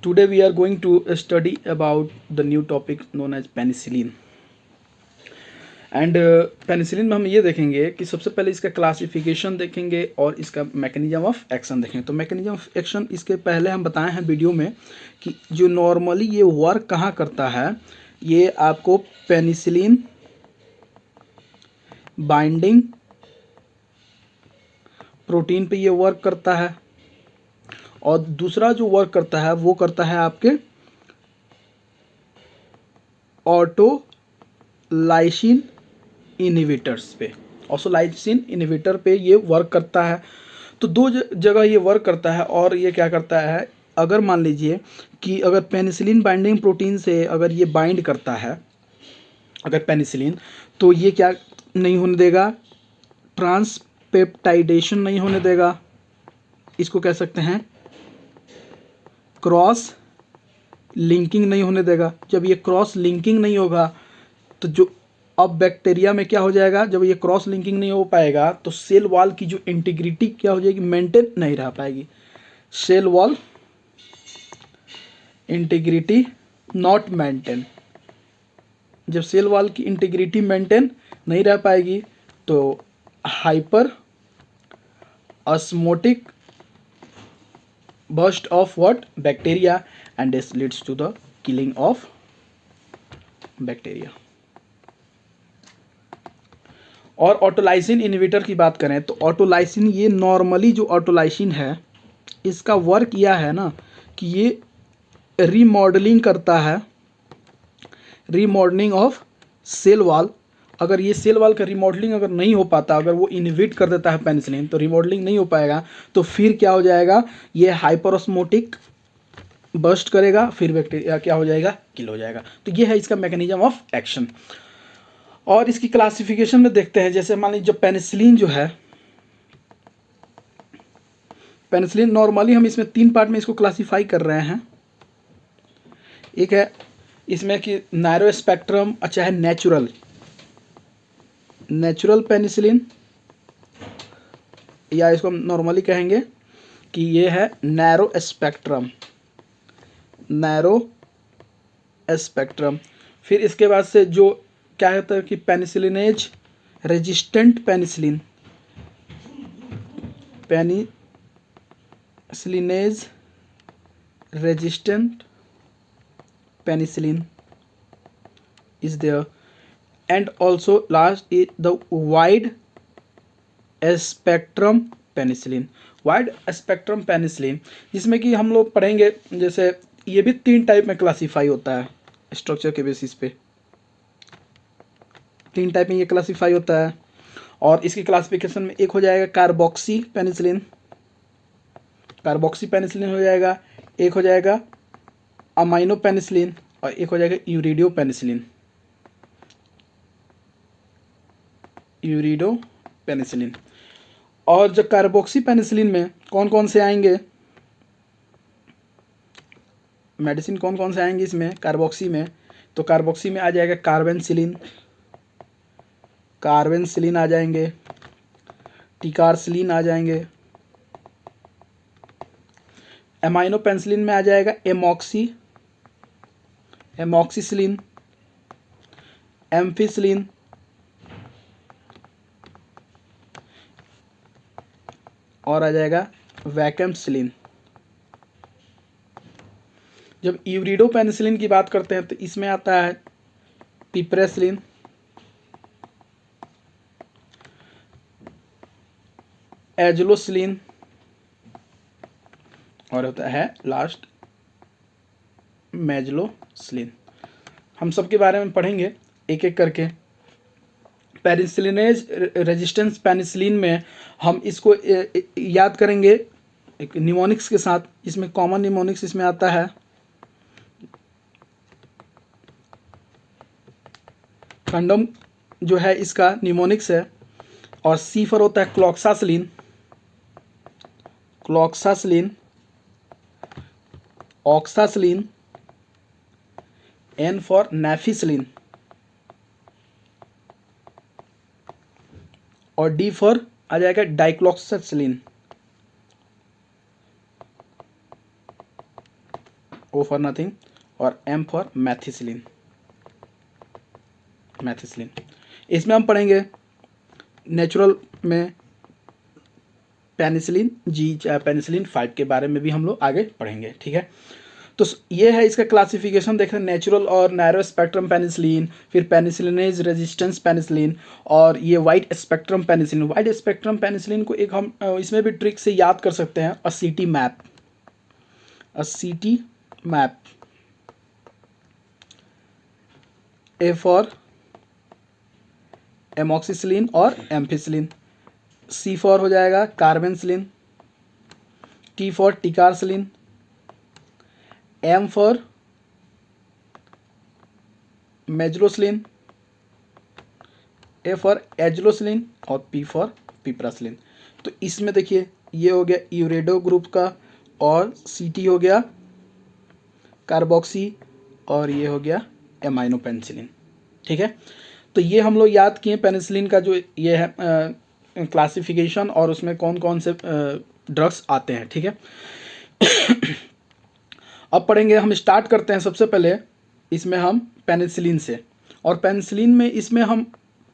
Today we are going to study about the new topic known as penicillin. And penicillin में हम ये देखेंगे कि सबसे पहले इसका क्लासिफिकेशन देखेंगे और इसका मैकेनिज्म ऑफ एक्शन देखेंगे. तो मैकेनिज्म ऑफ एक्शन इसके पहले हम बताए हैं वीडियो में कि जो नॉर्मली ये वर्क कहाँ करता है, ये आपको पेनिसिलिन बाइंडिंग प्रोटीन पे ये वर्क करता है, और दूसरा जो वर्क करता है वो करता है आपके ऑटोलाइसिन इनहिबिटर्स पे. ऑटोलाइसिन इनहिबिटर पे ये वर्क करता है. तो दो जगह ये वर्क करता है. और ये क्या करता है, अगर मान लीजिए कि अगर पेनिसिलिन बाइंडिंग प्रोटीन से अगर ये बाइंड करता है, अगर पेनिसिलिन, तो ये क्या नहीं होने देगा, ट्रांसपेप्टाइडेशन नहीं होने देगा. इसको कह सकते हैं क्रॉस लिंकिंग नहीं होने देगा. जब ये क्रॉस लिंकिंग नहीं होगा तो जो अब बैक्टीरिया में क्या हो जाएगा, जब ये क्रॉस लिंकिंग नहीं हो पाएगा तो सेल वॉल की जो इंटीग्रिटी क्या हो जाएगी, मेंटेन नहीं रह पाएगी. Cell wall integrity not maintain. जब सेल वॉल की इंटीग्रिटी मेंटेन नहीं रह पाएगी तो hyper osmotic burst of what bacteria, and this leads to the killing of bacteria. और ऑटोलाइसिन इनहिबिटर की बात करें तो ऑटोलाइसिन, ये नॉर्मली जो ऑटोलाइसिन है इसका वर्क यह है ना कि ये रीमॉडलिंग करता है, रीमॉडलिंग ऑफ सेल वॉल. अगर ये सेल वॉल का रिमॉडलिंग अगर नहीं हो पाता, अगर वो इनहिबिट कर देता है पेनिसिलिन, तो रिमॉडलिंग नहीं हो पाएगा, तो फिर क्या हो जाएगा, ये हाइपरऑस्मोटिक बर्स्ट करेगा, फिर बैक्टीरिया क्या हो जाएगा, किल हो जाएगा. तो ये है इसका मैकेनिज्म ऑफ एक्शन. और इसकी क्लासिफिकेशन में देखते हैं. जैसे मान लीजिए जो पेनिसिलिन जो है, पेनिसिलिन नॉर्मली हम इसमें 3 पार्ट में इसको क्लासीफाई कर रहे हैं. एक है इसमें कि नैरो स्पेक्ट्रम, अच्छा है नेचुरल पेनिसिलिन, या इसको हम नॉर्मली कहेंगे कि ये है नैरो स्पेक्ट्रम. फिर इसके बाद से जो क्या होता है कि penicillinase resistant penicillin, penicillinase resistant penicillin is there. And also last is the wide spectrum penicillin. Wide spectrum penicillin, जिसमें कि हम लोग पढ़ेंगे, जैसे ये भी 3 टाइप में क्लासीफाई होता है स्ट्रक्चर के बेसिस पे. 3 टाइप में ये क्लासीफाई होता है. और इसकी क्लासिफिकेशन में एक हो जाएगा कार्बोक्सी पेनिसिलिन हो जाएगा, एक हो जाएगा अमाइनो पेनिसिलिन, और एक हो जाएगा यूरिडो पेनिसिलिन. और जो कार्बोक्सी पेनिसिलिन में कौन कौन से आएंगे, मेडिसिन कौन कौन से आएंगे इसमें कार्बोक्सी में, तो कार्बोक्सी में आ जाएगा कार्बेनसिलिन आ जाएंगे, टिकारसिलिन आ जाएंगे. एमाइनो पेनिसिलिन में आ जाएगा एमॉक्सिसिलिन, एम्फिसिलिन, और आ जाएगा वैकेमसिलिन. जब यूरिडो पेनिसिलिन की बात करते हैं तो इसमें आता है पिप्रेसिलिन, एजुलोसिलिन, और होता है लास्ट मेजलोसिलिन. हम सबके बारे में पढ़ेंगे एक एक करके. पेनिसिलिनेज रेजिस्टेंस पेनिसिलिन में हम इसको याद करेंगे एक निमोनिक्स के साथ. इसमें कॉमन निमोनिक्स इसमें आता है कंडम, जो है इसका निमोनिक्स है. और सी फॉर होता है cloxacillin, oxacillin, N for nafcillin, और डी फॉर आ जाएगा डाइक्लॉक्सासिलिन. O फॉर नथिंग, और M फॉर मैथिसिलिन। इसमें हम पढ़ेंगे नेचुरल में पेनिसिलिन जी, पेनिसिलिन 5 के बारे में भी हम लोग आगे पढ़ेंगे, ठीक है। तो ये है इसका क्लासिफिकेशन देख रहे हैं, नेचुरल और नैरो स्पेक्ट्रम पेनिसिलिन, फिर पेनिसिलिनेज रेजिस्टेंस पेनिसिलिन, और ये wide spectrum penicillin. Wide spectrum penicillin को एक हम इसमें भी ट्रिक से याद कर सकते हैं, ACT map. A for amoxicillin और एम्फिसिलिन, सी फॉर हो जाएगा carbenicillin, T for ticarcillin, M for mezlocillin, A for azlocillin, और पी फॉर पिप्रासिलिन। तो इसमें देखिए ये हो गया यूरेडो ग्रुप का, और सीटी हो गया कार्बोक्सी, और ये हो गया एमाइनो पेनिसिलिन, ठीक है। तो ये हम लोग याद किए पेनिसिलिन का जो ये है क्लासिफिकेशन, और उसमें कौन कौन से ड्रग्स आते हैं, ठीक है। अब पढ़ेंगे, हम स्टार्ट करते हैं सबसे पहले इसमें हम पेनिसिलिन से, और पेनिसिलिन में इसमें हम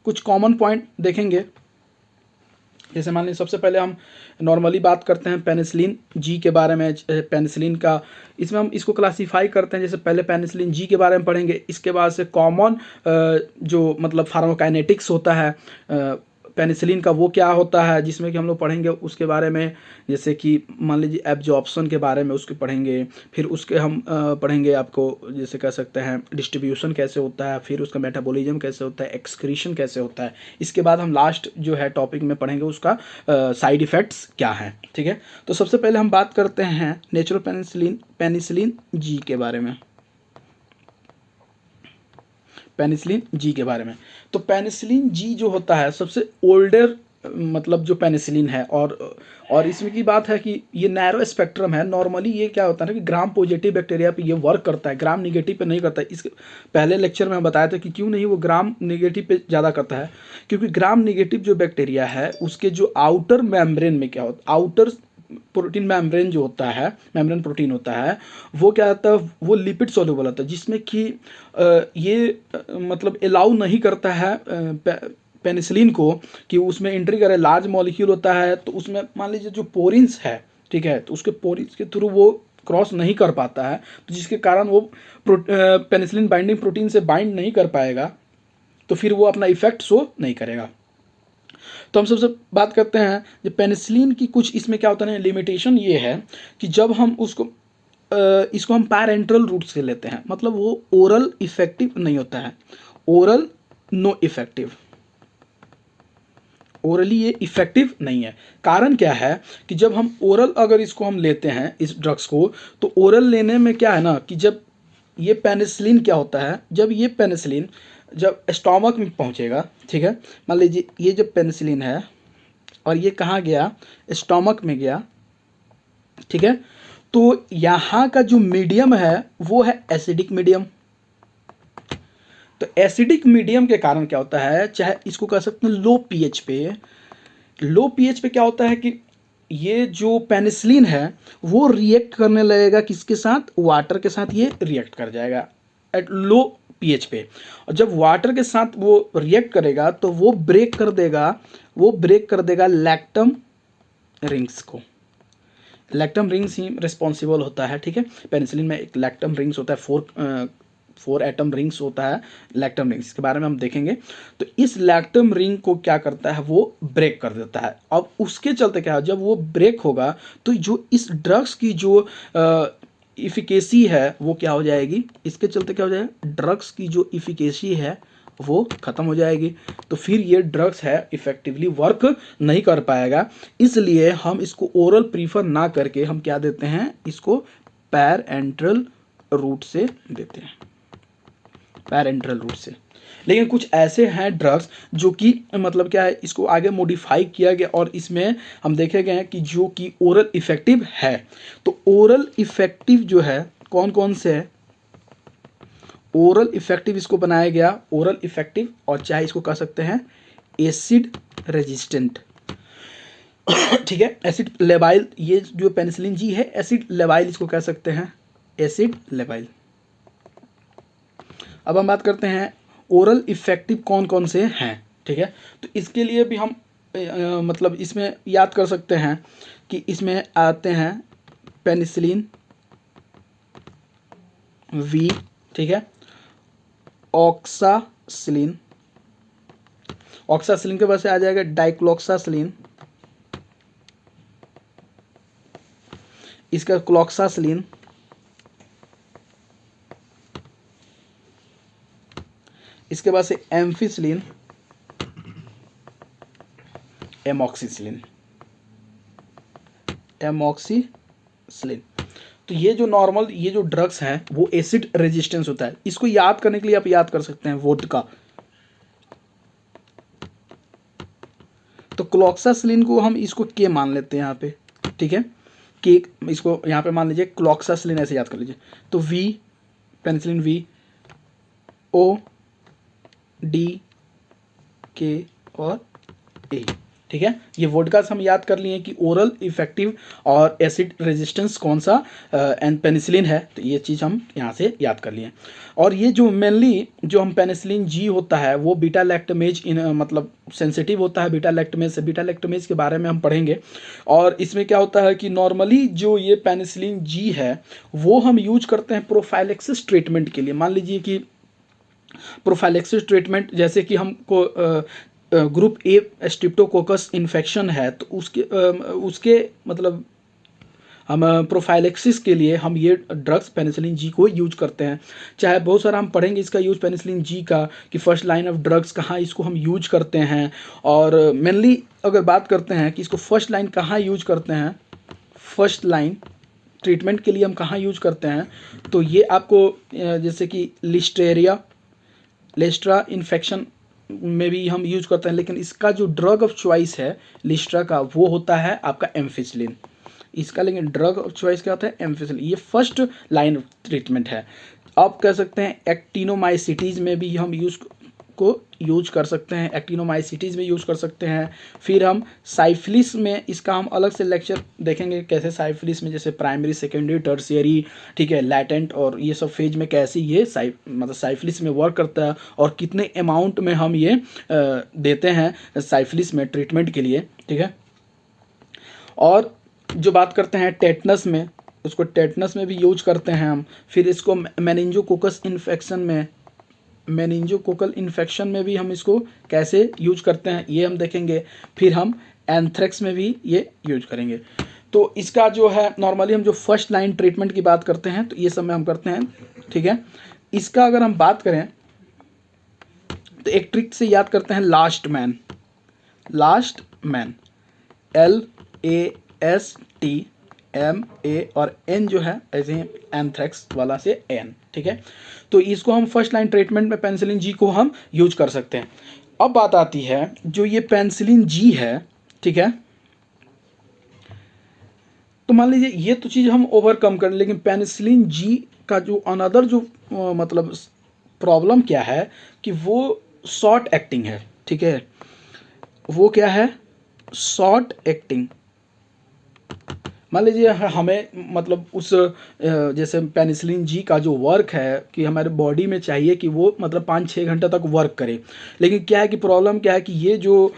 कुछ कॉमन पॉइंट देखेंगे। जैसे मान लीजिए सबसे पहले हम नॉर्मली बात करते हैं पेनिसिलिन जी के बारे में। पेनिसिलिन का इसमें हम इसको क्लासीफाई करते हैं, जैसे पहले पेनिसिलिन जी के बारे में पढ़ेंगे, इसके बाद से कॉमन जो मतलब फार्माकाइनेटिक्स होता है पेनिसिलिन का वो क्या होता है, जिसमें कि हम लोग पढ़ेंगे उसके बारे में। जैसे कि मान लीजिए एब्जॉर्प्शन के बारे में उसके पढ़ेंगे, फिर उसके हम पढ़ेंगे आपको जैसे कह सकते हैं डिस्ट्रीब्यूशन कैसे होता है, फिर उसका मेटाबॉलिज्म कैसे होता है, एक्सक्रीशन कैसे होता है। इसके बाद हम लास्ट जो है टॉपिक में पढ़ेंगे उसका साइड इफ़ेक्ट्स क्या हैं, ठीक है। तो सबसे पहले हम बात करते हैं नेचुरल पेनिसिलिन जी के बारे में। पेनिसिलिन जी के बारे में, तो पेनिसिलिन जी जो होता है सबसे ओल्डर मतलब जो पेनिसिलिन है, और इसमें की बात है कि ये नैरो स्पेक्ट्रम है। नॉर्मली ये क्या होता है ना कि ग्राम पॉजिटिव बैक्टीरिया पे ये वर्क करता है, ग्राम निगेटिव पे नहीं करता है। इसके पहले लेक्चर में हम बताया था कि क्यों नहीं वो ग्राम निगेटिव पे ज़्यादा करता है, क्योंकि ग्राम निगेटिव जो बैक्टीरिया है उसके जो आउटर मेम्ब्रेन में क्या होता है, आउटर प्रोटीन मेम्ब्रेन जो होता है, मेम्ब्रेन प्रोटीन होता है, वो क्या होता है, वो लिपिड सोल्यूबल होता है, जिसमें कि ये मतलब अलाउ नहीं करता है पेनिसिलिन को कि उसमें एंट्री करे। लार्ज मॉलिक्यूल होता है तो उसमें मान लीजिए जो पोरिन्स है, ठीक है, तो उसके पोरिन्स के थ्रू वो क्रॉस नहीं कर पाता है, तो जिसके कारण वो पेनिसिलिन बाइंडिंग प्रोटीन से बाइंड नहीं कर पाएगा, तो फिर वो अपना इफेक्ट शो नहीं करेगा। तो हम सबसे बात करते हैं जो पेनिसिलिन की कुछ इसमें क्या होता है लिमिटेशन ये है कि जब हम इसको हम पैरेंटरल रूट से लेते हैं, मतलब वो ओरल इफेक्टिव नहीं होता है, ओरल नो इफेक्टिव, ओरली ये इफेक्टिव नहीं है। कारण क्या है कि जब हम ओरल अगर इसको हम लेते हैं इस ड्रग्स को, तो ओरल लेने में क्या है ना कि जब ये पेनिसिलिन क्या होता है, जब ये पेनिसिलिन जब स्टोमक में पहुंचेगा, ठीक है, मान लीजिए ये जब पेनिसिलिन है और ये कहाँ गया, स्टोमक में गया, ठीक है, तो यहाँ का जो मीडियम है वो है एसिडिक मीडियम। तो एसिडिक मीडियम के कारण क्या होता है, चाहे इसको कह सकते हैं लो पीएच पे क्या होता है कि ये जो पेनिसिलिन है वो रिएक्ट करने लगेगा किसके साथ, वाटर के साथ ये रिएक्ट कर जाएगा एट लो पीएच पे। और जब वाटर के साथ वो रिएक्ट करेगा तो वो ब्रेक कर देगा लैक्टम रिंग्स को। लैक्टम रिंग्स ही रिस्पॉन्सिबल होता है, ठीक है। पेनिसिलिन में एक लैक्टम रिंग्स होता है, 4 एटम रिंग्स होता है लैक्टम रिंग्स, इसके बारे में हम देखेंगे। तो इस लैक्टम रिंग को क्या करता है, वो ब्रेक कर देता है। अब उसके चलते क्या है, जब वो ब्रेक होगा तो जो इस ड्रग्स की जो इफिकेसी है वो क्या हो जाएगी, इसके चलते क्या हो जाएगा, ड्रग्स की जो इफिकेसी है वो ख़त्म हो जाएगी। तो फिर ये ड्रग्स है इफ़ेक्टिवली वर्क नहीं कर पाएगा। इसलिए हम इसको ओरल प्रीफर ना करके हम क्या देते हैं, इसको पैरेंट्रल रूट से देते हैं, पैरेंट्रल रूट से। लेकिन कुछ ऐसे हैं ड्रग्स जो कि मतलब क्या है, इसको आगे मॉडिफाई किया गया और इसमें हम देखे गए हैं कि जो कि ओरल इफ़ेक्टिव है। तो ओरल इफ़ेक्टिव जो है कौन कौन से है, ओरल इफेक्टिव इसको बनाया गया, ओरल इफेक्टिव, और चाहे इसको कह सकते हैं एसिड रेजिस्टेंट, ठीक है, एसिड लेबाइल। ये जो पेनिसिलिन जी है एसिड लेबाइल इसको कह सकते हैं, एसिड लेबाइल। अब हम बात करते हैं ओरल इफेक्टिव कौन कौन से हैं, ठीक है। तो इसके लिए भी हम मतलब इसमें याद कर सकते हैं कि इसमें आते हैं पेनिसिलिन वी, ठीक है, ऑक्सासिलिन, ऑक्सासिलिन के बाद से आ जाएगा डाइक्लोक्सासिलिन, इसका क्लोक्सासिलिन, इसके बाद से एम्फिसिलिन, एमॉक्सिसिलिन, एमॉक्सिसिलिन। तो ये जो नॉर्मल ये जो ड्रग्स हैं वो एसिड रेजिस्टेंस होता है। इसको याद करने के लिए आप याद कर सकते हैं वोडका। तो क्लोक्सासिलिन को हम इसको के मान लेते हैं यहाँ पे, ठीक है, के इसको यहाँ पे मान लीजिए क्लोक्सासिलिन ऐसे याद कर लीजिए। तो V penicillin V, O D K और ए, ठीक है। ये वोडका से हम याद कर लिए कि ओरल इफेक्टिव और एसिड रेजिस्टेंस कौन सा एंड पेनिसिलिन है, तो ये चीज़ हम यहाँ से याद कर लिए। और ये जो मेनली जो हम पेनिसिलिन जी होता है वो बीटा लैक्टमेज मतलब सेंसिटिव होता है बीटा लैक्टमेज से। बीटा लैक्टमेज के बारे में हम पढ़ेंगे। और इसमें क्या होता है कि नॉर्मली जो ये पेनिसिलिन जी है वो हम यूज करते हैं प्रोफाइलेक्सिस ट्रीटमेंट के लिए। मान लीजिए कि प्रोफाइलेक्सिस ट्रीटमेंट जैसे कि हमको ग्रुप ए स्ट्रिप्टोकोकस इन्फेक्शन है तो उसके मतलब हम प्रोफाइलेक्सिस के लिए हम ये ड्रग्स पेनिसिलिन जी को यूज करते हैं। चाहे बहुत सारा हम पढ़ेंगे इसका यूज पेनिसिलिन जी का कि फर्स्ट लाइन ऑफ ड्रग्स कहाँ इसको हम यूज करते हैं। और मेनली अगर बात करते हैं कि इसको फर्स्ट लाइन कहाँ यूज करते हैं, फर्स्ट लाइन ट्रीटमेंट के लिए हम कहाँ यूज करते हैं, तो ये आपको जैसे कि लिस्ट्रा इन्फेक्शन में भी हम यूज करते हैं। लेकिन इसका जो ड्रग ऑफ चॉइस है लिस्ट्रा का वो होता है आपका एम्फिसिलिन। इसका लेकिन ड्रग ऑफ चॉइस क्या होता है, एम्फिसिलिन। ये फर्स्ट लाइन ऑफ ट्रीटमेंट है। आप कह सकते हैं एक्टिनोमाइसिटीज़ में भी हम यूज कर सकते हैं, एक्टिनोमाइसिटीज़ में यूज कर सकते हैं। फिर हम साइफिलिस में इसका हम अलग से लेक्चर देखेंगे कैसे साइफिलिस में जैसे प्राइमरी सेकेंडरी टर्शियरी, ठीक है, लैटेंट और ये सब फेज में कैसे ये मतलब साइफिलिस में वर्क करता है और कितने अमाउंट में हम ये देते हैं साइफिलिस में ट्रीटमेंट के लिए, ठीक है। और जो बात करते हैं टेटनस में, उसको टेटनस में भी यूज करते हैं हम। फिर इसको मेनिंजोकोकस इन्फेक्शन में, मेनिंजोकोकल इन्फेक्शन में भी हम इसको कैसे यूज करते हैं ये हम देखेंगे। फिर हम एंथ्रेक्स में भी ये यूज करेंगे। तो इसका जो है नॉर्मली हम जो फर्स्ट लाइन ट्रीटमेंट की बात करते हैं तो ये सब में हम करते हैं, ठीक है। इसका अगर हम बात करें तो एक ट्रिक से याद करते हैं last man, last man LASTMA और N जो है ऐसे ही एंथ्रेक्स वाला से N, ठीक है। तो इसको हम फर्स्ट लाइन ट्रीटमेंट में पेनिसिलिन जी को हम यूज कर सकते हैं। अब बात आती है जो ये पेनिसिलिन जी है, ठीक है, तो मान लीजिए ये तो चीज़ हम ओवरकम कर, लेकिन पेनिसिलिन जी का जो अनदर जो मतलब प्रॉब्लम क्या है कि वो शॉर्ट एक्टिंग है, ठीक है। वो क्या है, शॉर्ट एक्टिंग। मान लीजिए हमें मतलब उस जैसे पेनिसिलिन जी का जो वर्क है कि हमारे बॉडी में चाहिए कि वो मतलब 5-6 घंटे तक वर्क करे। लेकिन क्या है कि प्रॉब्लम क्या है कि ये जो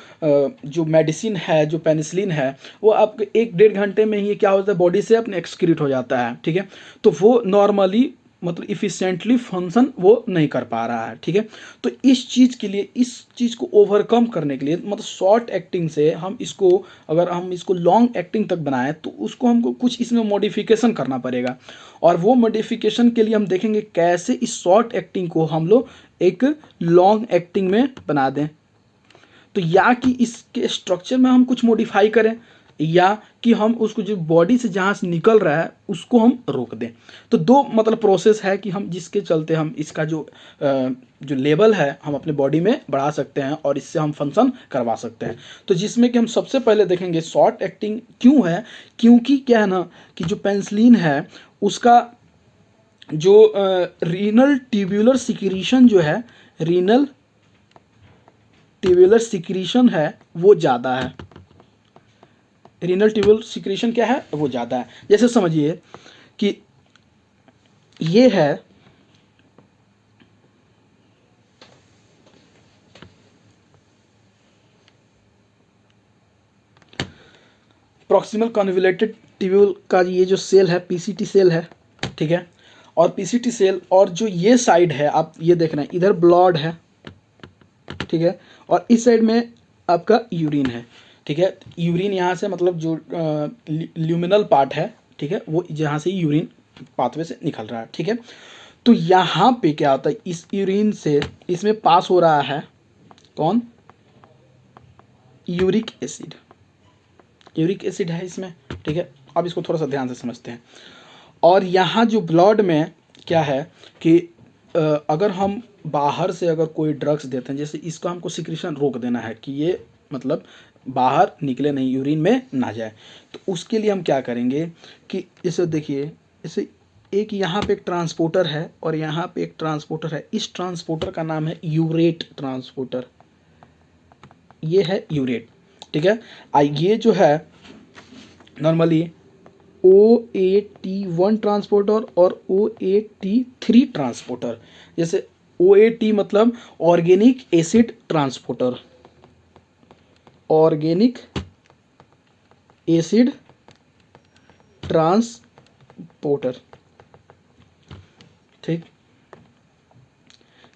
मेडिसिन है, जो पेनिसिलिन है, वो आपके 1-1.5 घंटे में ही क्या होता है बॉडी से अपने एक्सक्रीट हो जाता है, ठीक है। तो वो नॉर्मली मतलब इफ़िशिएंटली फंक्शन वो नहीं कर पा रहा है, ठीक है। तो इस चीज़ के लिए, इस चीज़ को ओवरकम करने के लिए मतलब शॉर्ट एक्टिंग से हम इसको, अगर हम इसको लॉन्ग एक्टिंग तक बनाएं तो उसको हमको कुछ इसमें मॉडिफिकेशन करना पड़ेगा। और वो मॉडिफिकेशन के लिए हम देखेंगे कैसे इस शॉर्ट एक्टिंग को हम लोग एक लॉन्ग एक्टिंग में बना दें। तो या कि इसके स्ट्रक्चर में हम कुछ मॉडिफाई करें या कि हम उसको जो बॉडी से जहाँ से निकल रहा है उसको हम रोक दें। तो दो मतलब प्रोसेस है कि हम जिसके चलते हम इसका जो लेवल है हम अपने बॉडी में बढ़ा सकते हैं और इससे हम फंक्शन करवा सकते हैं। तो जिसमें कि हम सबसे पहले देखेंगे शॉर्ट एक्टिंग क्यों है, क्योंकि क्या है ना कि जो पेनिसिलिन है उसका जो रीनल ट्यूबुलर सिक्रीशन जो है, रीनल ट्यूबुलर सिक्रीशन है वो ज़्यादा है। रीनल ट्यूबुलर सिक्रीशन क्या है, वो ज़्यादा है। जैसे समझिए कि ये है प्रॉक्सिमल कन्वोल्यूटेड ट्यूब्यूल का ये जो सेल है पीसीटी सेल है, ठीक है। और पीसीटी सेल और जो ये साइड है आप ये देख रहे हैं, इधर ब्लड है, ठीक है, और इस साइड में आपका यूरिन है, ठीक है। यूरिन यहाँ से मतलब जो ल्यूमिनल पार्ट है, ठीक है, वो जहाँ से यूरिन पाथवे से निकल रहा है, ठीक है। तो यहाँ पे क्या होता है, इस यूरिन से इसमें पास हो रहा है कौन, यूरिक एसिड, यूरिक एसिड है इसमें, ठीक है। अब इसको थोड़ा सा ध्यान से समझते हैं। और यहाँ जो ब्लड में क्या है कि अगर हम बाहर से अगर कोई ड्रग्स देते हैं, जैसे इसको हमको सिक्रीशन रोक देना है कि ये मतलब बाहर निकले नहीं, यूरिन में ना जाए, तो उसके लिए हम क्या करेंगे कि इसे देखिए, इसे एक यहाँ पे एक ट्रांसपोर्टर है और यहाँ पे एक ट्रांसपोर्टर है, इस ट्रांसपोर्टर का नाम है यूरेट ट्रांसपोर्टर, ये है यूरेट, ठीक है। ये जो है नॉर्मली OAT1 ट्रांसपोर्टर और OAT3 ट्रांसपोर्टर। जैसे OAT मतलब organic acid transporter, organic acid transporter, ठीक,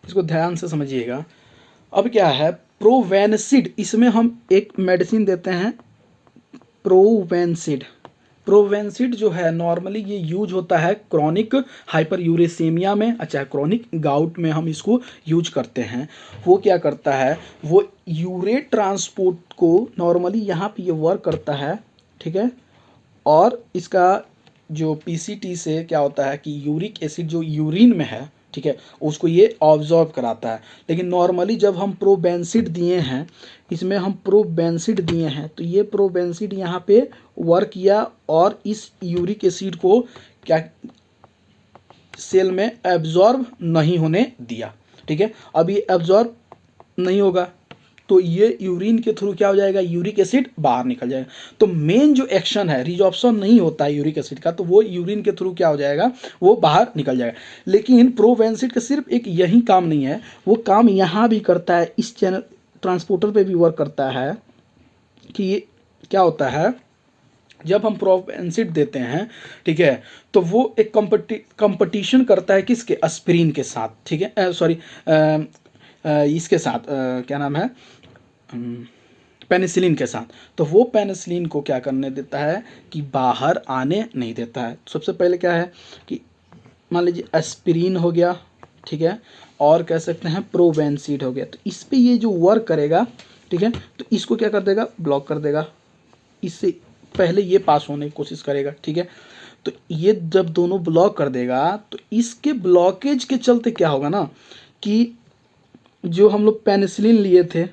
इसको ध्यान से समझिएगा। अब क्या है प्रोवेंसिड, इसमें हम एक मेडिसिन देते हैं प्रोवेंसिड। प्रोवेंसिड जो है नॉर्मली ये यूज होता है क्रॉनिक हाइपर यूरेसीमिया में, अच्छा क्रॉनिक गाउट में हम इसको यूज करते हैं। वो क्या करता है, वो यूरेट ट्रांसपोर्ट को नॉर्मली यहाँ पे ये वर्क करता है, ठीक है। और इसका जो पीसीटी से क्या होता है कि यूरिक एसिड जो यूरिन में है, ठीक है, उसको ये ऑब्जॉर्व कराता है। लेकिन नॉर्मली जब हम प्रोबेंसिड दिए हैं, इसमें हम प्रोबेंसिड दिए हैं, तो ये प्रोबेंसिड यहाँ पे वर्क किया और इस यूरिक एसिड को क्या सेल में एब्जॉर्ब नहीं होने दिया, ठीक है। अब ये एब्जॉर्ब नहीं होगा तो ये यूरिन के थ्रू क्या हो जाएगा, यूरिक एसिड बाहर निकल जाएगा। तो मेन जो एक्शन है, रिजॉर्प्शन नहीं होता है यूरिक एसिड का, तो वो यूरिन के थ्रू क्या हो जाएगा, वो बाहर निकल जाएगा। लेकिन प्रोवेंसिड का सिर्फ एक यही काम नहीं है, वो काम यहाँ भी करता है, इस चैनल ट्रांसपोर्टर पे भी वर्क करता है कि ये क्या होता है जब हम प्रोवेंसिड देते हैं, ठीक है, तो वो एक कंपटीशन करता है किसके, एस्पिरिन के साथ, ठीक है, सॉरी इसके साथ क्या नाम है, पेनिसिलिन के साथ। तो वो पेनिसिलिन को क्या करने देता है कि बाहर आने नहीं देता है। सबसे पहले क्या है कि मान लीजिए एस्पिरिन हो गया, ठीक है, और कह सकते हैं प्रोवेंसिड हो गया, तो इस पे ये जो वर्क करेगा, ठीक है, तो इसको क्या कर देगा, ब्लॉक कर देगा, इससे पहले ये पास होने की कोशिश करेगा, ठीक है। तो ये जब दोनों ब्लॉक कर देगा तो इसके ब्लॉकेज के चलते क्या होगा ना कि जो हम लोग पेनिसिलिन लिए थे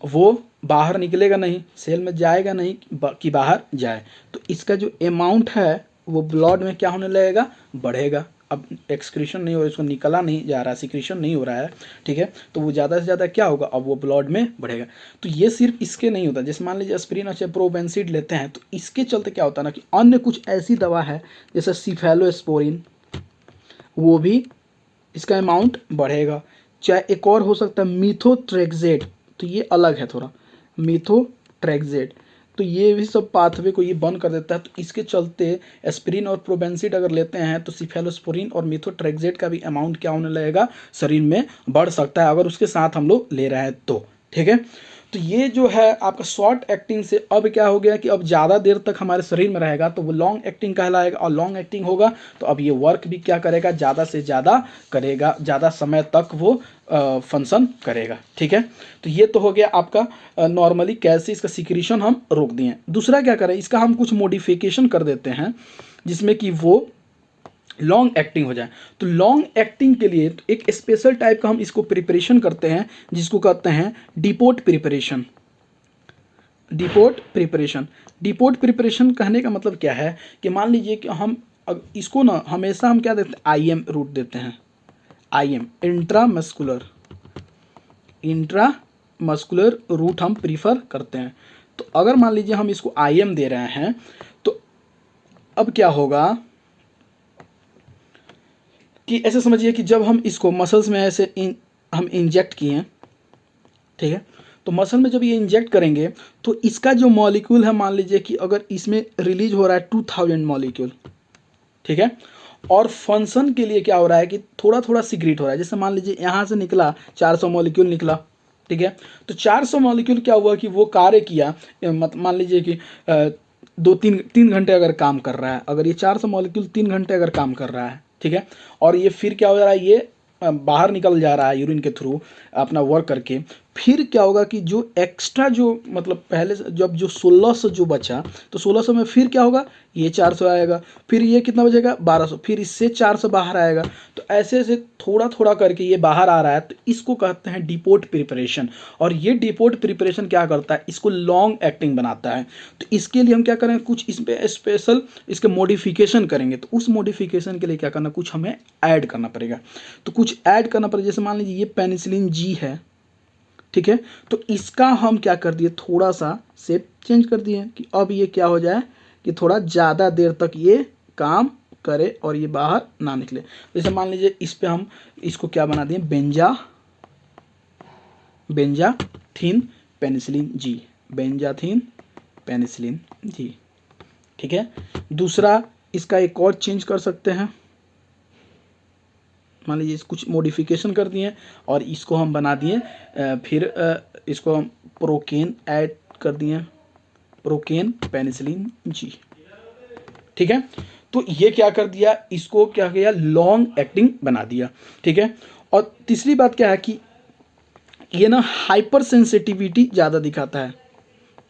वो बाहर निकलेगा नहीं, सेल में जाएगा नहीं कि बाहर जाए, तो इसका जो अमाउंट है वो ब्लड में क्या होने लगेगा, बढ़ेगा। अब एक्सक्रीशन नहीं हो रहा, इसको निकला नहीं जा रहा, सिक्रीशन नहीं हो रहा है, ठीक है, तो वो ज़्यादा से ज़्यादा क्या होगा, अब वो ब्लड में बढ़ेगा। तो ये सिर्फ इसके नहीं होता, जैसे मान लीजिए एस्पिरिन और प्रोवेंसिड लेते हैं, तो इसके चलते क्या होता है ना कि अन्य कुछ ऐसी दवा है जैसे सिफेलोस्पोरिन, वो भी इसका अमाउंट बढ़ेगा। चाहे एक और हो सकता है मीथोट्रेक्सेट, तो ये अलग है थोड़ा, मीथोट्रेक्सेट, तो ये भी सब पाथवे को ये बंद कर देता है। तो इसके चलते एस्पिरिन और प्रोबेंसिड अगर लेते हैं तो सिफेलोस्पोरिन और मीथोट्रेक्सेट का भी अमाउंट क्या होने लगेगा, शरीर में बढ़ सकता है अगर उसके साथ हम लोग ले रहे हैं तो, ठीक है। तो ये जो है आपका शॉर्ट एक्टिंग से अब क्या हो गया कि अब ज़्यादा देर तक हमारे शरीर में रहेगा तो वो लॉन्ग एक्टिंग कहलाएगा, और लॉन्ग एक्टिंग होगा तो अब ये वर्क भी क्या करेगा, ज़्यादा से ज़्यादा करेगा, ज़्यादा समय तक वो फंक्शन करेगा, ठीक है। तो ये तो हो गया आपका नॉर्मली कैसे इसका सिक्रीशन हम रोक दिए। दूसरा क्या करें, इसका हम कुछ मॉडिफिकेशन कर देते हैं जिसमें कि वो लॉन्ग एक्टिंग हो जाए। तो लॉन्ग एक्टिंग के लिए एक स्पेशल टाइप का हम इसको प्रिपरेशन करते हैं जिसको कहते हैं depot preparation. Depot preparation, depot preparation कहने का मतलब क्या है कि मान लीजिए कि हम इसको ना हमेशा हम क्या देते हैं, IM रूट देते हैं, IM इंट्रामस्कुलर रूट हम प्रीफर करते हैं। तो अगर मान लीजिए हम इसको IM दे रहे हैं तो अब क्या होगा, कि ऐसे समझिए कि जब हम इसको मसल्स में ऐसे हम इंजेक्ट किए हैं, ठीक है, तो मसल में जब ये इंजेक्ट करेंगे तो इसका जो मॉलिक्यूल है, मान लीजिए कि अगर इसमें रिलीज हो रहा है 2000 मॉलिक्यूल, ठीक है, और फंक्शन के लिए क्या हो रहा है कि थोड़ा थोड़ा सीक्रेट हो रहा है। जैसे मान लीजिए यहाँ से निकला 400 मॉलिक्यूल निकला, ठीक है, तो 400 मॉलिक्यूल क्या हुआ कि वो कार्य किया, मान लीजिए कि 2-3 घंटे अगर काम कर रहा है, अगर ये 400 मॉलिक्यूल 3 घंटे अगर काम कर रहा है, ठीक है, और ये फिर क्या हो रहा है, ये बाहर निकल जा रहा है यूरिन के थ्रू अपना वर्क करके, फिर क्या होगा कि जो एक्स्ट्रा जो मतलब पहले से जब जो 1600 जो बचा, तो 1600 में फिर क्या होगा, ये 400 आएगा, फिर ये कितना बचेगा 1200, फिर इससे 400 बाहर आएगा। तो ऐसे ऐसे थोड़ा थोड़ा करके ये बाहर आ रहा है, तो इसको कहते हैं डिपोट प्रिपरेशन। और ये डिपोट प्रिपरेशन क्या करता है, इसको लॉन्ग एक्टिंग बनाता है। तो इसके लिए हम क्या करेंगे, कुछ इस पर स्पेशल इसके मॉडिफिकेशन करेंगे। तो उस मॉडिफिकेशन के लिए क्या करना, कुछ हमें ऐड करना पड़ेगा। तो कुछ ऐड करना पड़ेगा, जैसे मान लीजिए ये पेनिसिलिन जी है, ठीक है, तो इसका हम क्या कर दिए, थोड़ा सा शेप चेंज कर दिए कि अब ये क्या हो जाए कि थोड़ा ज़्यादा देर तक ये काम करे और ये बाहर ना निकले। जैसे मान लीजिए इस पे हम इसको क्या बना दिए, बेंजाथीन पेनिसिलिन जी, बेंजाथीन पेनिसिलिन जी, ठीक है। दूसरा इसका एक और चेंज कर सकते हैं, मान लीजिए कुछ मॉडिफिकेशन कर दिए और इसको हम बना दिए, फिर इसको हम प्रोकेन ऐड कर दिए, प्रोकेन पेनिसिलिन जी, ठीक है। तो ये क्या कर दिया, इसको क्या किया, लॉन्ग एक्टिंग बना दिया, ठीक है। और तीसरी बात क्या है कि ये ना हाइपर सेंसिटिविटी ज़्यादा दिखाता है,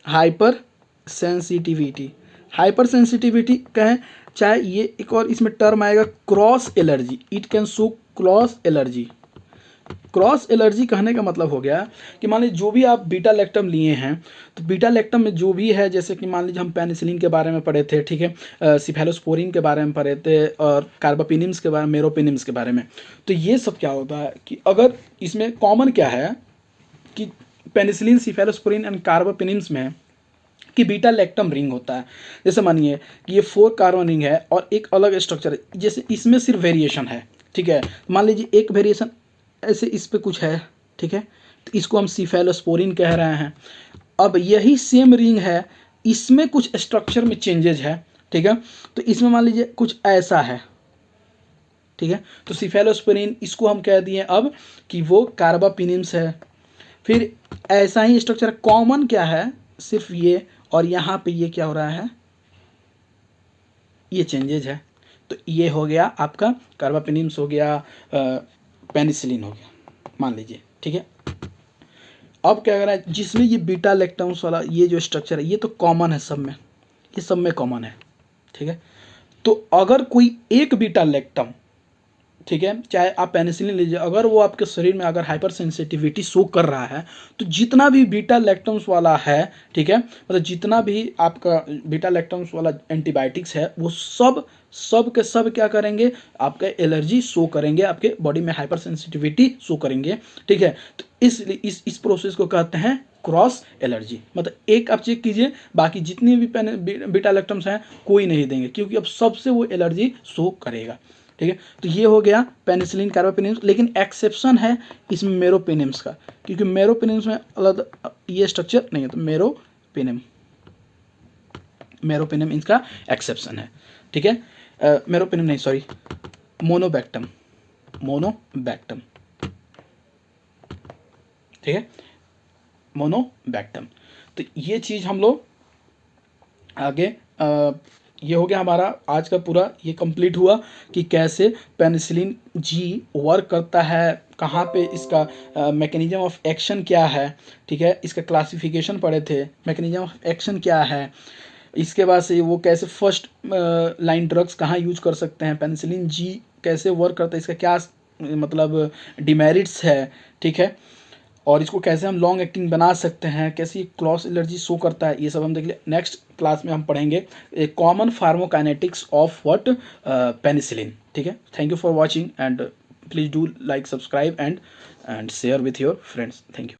हाइपर सेंसिटिविटी, हाइपर सेंसिटिविटी कहें चाहे, ये एक और इसमें टर्म आएगा cross allergy, it can show cross allergy. Cross allergy कहने का मतलब हो गया कि मान लीजिए जो भी आप बीटा लैक्टम लिए हैं, तो बीटा लैक्टम में जो भी है, जैसे कि मान लीजिए हम पेनिसिलिन के बारे में पढ़े थे, ठीक है, सिफेलोस्पोरिन के बारे में पढ़े थे, और कार्बापिनिम्स के बारे में, मेरोपिनिम्स के बारे में। तो ये सब क्या होता है कि अगर इसमें कॉमन क्या है कि पेनिसिलिन, सिफेलोस्पोरिन एंड कार्बापिनिम्स में कि बीटा लैक्टम रिंग होता है। जैसे मानिए कि ये 4 कार्बन रिंग है और एक अलग स्ट्रक्चर है, जैसे इसमें सिर्फ वेरिएशन है, ठीक है, मान लीजिए एक वेरिएशन ऐसे इस पे कुछ है, ठीक है, तो इसको हम सिफेलोस्पोरिन कह रहे हैं। अब यही सेम रिंग है, इसमें कुछ स्ट्रक्चर में चेंजेज है, ठीक है, तो इसमें मान लीजिए कुछ ऐसा है, ठीक है, तो सिफेलोस्पोरिन इसको हम कह दिए अब कि वो कार्बापिनिम्स है। फिर ऐसा ही स्ट्रक्चर कॉमन क्या है, सिर्फ ये, और यहाँ पे ये क्या हो रहा है, ये चेंजेज है। तो ये हो गया आपका कार्बापिनिम्स हो गया, पेनिसिलिन हो गया मान लीजिए, ठीक है। अब क्या कर रहा है, जिसमें ये बीटा लैक्टम्स वाला ये जो स्ट्रक्चर है, ये तो कॉमन है सब में, ये सब में कॉमन है, ठीक है। तो अगर कोई एक बीटा लैक्टम, ठीक है, चाहे आप पेनिसिलिन लीजिए, अगर वो आपके शरीर में अगर हाइपर सेंसिटिविटी शो कर रहा है, तो जितना भी बीटा लैक्टम्स वाला है, ठीक है, मतलब जितना भी आपका बीटा लैक्टम्स वाला एंटीबायोटिक्स है, वो सब के सब क्या करेंगे, आपका एलर्जी शो करेंगे, आपके बॉडी में हाइपर सेंसिटिविटी शो करेंगे, ठीक है। तो इसलिए इस प्रोसेस को कहते हैं क्रॉस एलर्जी। मतलब एक आप चेक कीजिए, बाकी जितनी भी बीटा लैक्टम्स हैं कोई नहीं देंगे, क्योंकि अब सबसे वो एलर्जी शो करेगा, ठीक है। तो ये हो गया पेनिसिलिन, कार्बापिनिम्स, लेकिन एक्सेप्शन है इसमें मेरोपेनिम्स का, क्योंकि मेरोपेनिम्स में अलग ये स्ट्रक्चर नहीं है, तो मेरोपेनिम इसका एक्सेप्शन है, ठीक है। मेरोपेनिम नहीं, सॉरी, मोनोबैक्टम, ठीक है, मोनोबैक्टम। तो ये चीज़ हम लोग आगे ये हो गया हमारा आज का पूरा, ये कंप्लीट हुआ कि कैसे पेनिसिलिन जी वर्क करता है, कहाँ पे इसका मैकेनिज्म ऑफ एक्शन क्या है, ठीक है, इसका क्लासिफिकेशन पढ़े थे, मैकेनिज्म ऑफ एक्शन क्या है, इसके बाद से वो कैसे फर्स्ट लाइन ड्रग्स कहाँ यूज कर सकते हैं, पेनिसिलिन जी कैसे वर्क करता है, इसका क्या मतलब डिमेरिट्स है, ठीक है, और इसको कैसे हम लॉन्ग एक्टिंग बना सकते हैं, कैसे ये क्रॉस एलर्जी शो करता है, ये सब हम देख ले। नेक्स्ट क्लास में हम पढ़ेंगे कॉमन फार्मोकाइनेटिक्स ऑफ व्हाट, पेनिसिलिन, ठीक है। Thank you for watching and please do like, subscribe and share with your friends. Thank you.